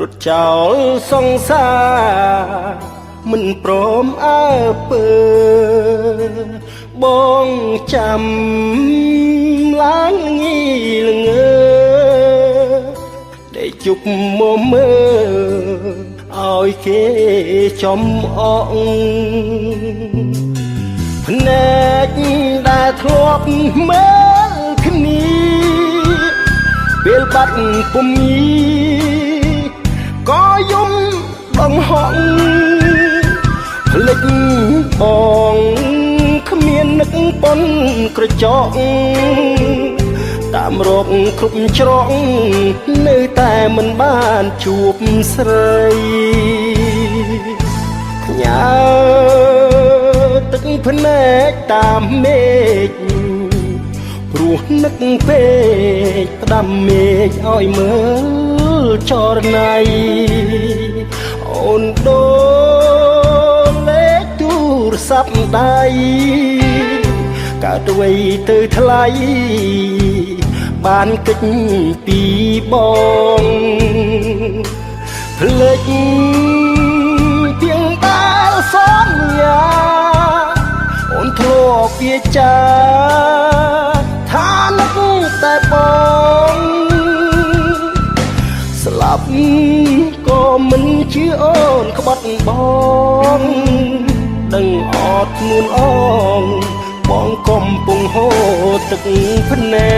រត់ចោលសង្សារមិនព្រមអើពើបងចាំឡើងងីល្ងើដែលជប់មកមើលឲ្យគេចំអកភ្នែកដែលធ្លាប់មើលគ្នាពេលបាត់ពុំមីក៏យំបង្ហក់ភ្លេចបងគ្មាននឹកប៉ុនក្រចកតាមរកគ្រប់ច្រកនៅតែមិនបានជួបស្រីញ៉ាទឹកភ្នែកតាមមេឃព្រោះនឹកពេកផ្ដាំមេឃឲ្យមើលចរណៃអូនដូរលេខទូរស័ព្ទដៃកើតអ្វីទៅថ្លៃបានកិច្ចពីបងភ្លេចទៀងដែលសន្យាអូនធ្លាប់វាចាថានឹកតែបងស្លាប់ក៏មិនជាអូនក្បត់បងដឹងអត់នួនអងបងកំពុងហូរទឹកភ្នែ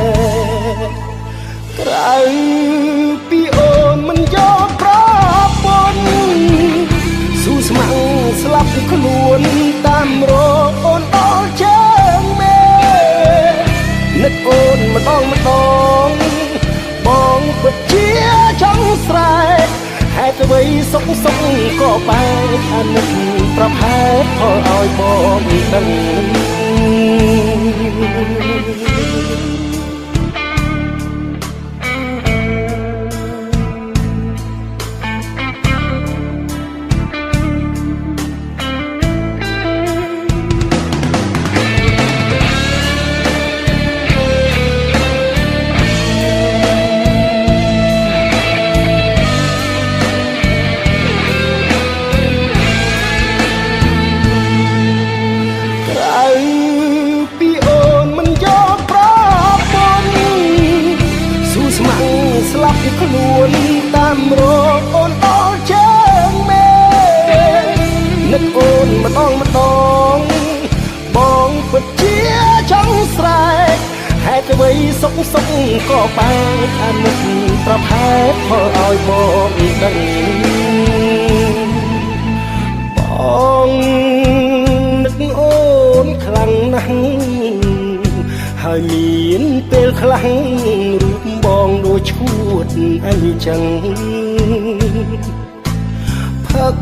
កក្រៅពីអូនមិនយកប្រពន្ធស៊ូស្ម័គ្រស្លាប់ខ្លួនតាមរកអូនដល់ជើងមេនឹកអូនម្ដងបងពិតជាចង់ស្រែកហេតុអ្វីសុខក៏បែកអាណិតប្រាប់ហេតុផលឲ្យបងដឹងស្លាប់ខ្លួនតាមរកអូនដល់ជើងមេនឹកអូនម្ដងបងពិតជាចង់ស្រែកហេតុអ្វីសុខក៏បែកអាណិតប្រាប់ហេតុផលឲ្យបងដឹងបងនឹកអូនខ្លាំងណាស់ហើយមានពេលខ្លះរូបបងដូចឈួតអីចឹងផឹក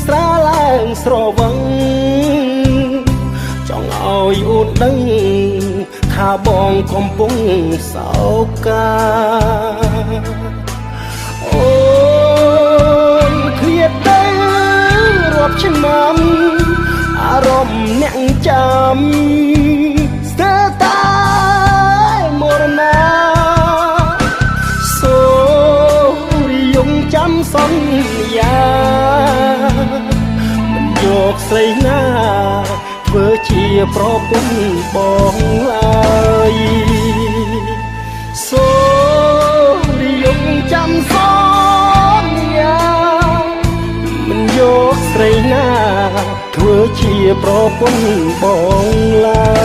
ស្រាឡើងស្រវឹងចង់ឲ្យអូនដឹងថាបងកំពុងសោកកាអូនឃ្លាតទៅរាប់ឆ្នាំអារម្មណ៍អ្នកចាំស្ទើរតែមរណាសូរិយងចាំសន្យាមិនយកស្រីណាធ្វើជាប្រពន្ធបងឡើយសូរិយងចាំសន្យាមិនយកស្រីណាធ្វើជាប្រពន្ធបងឡើយ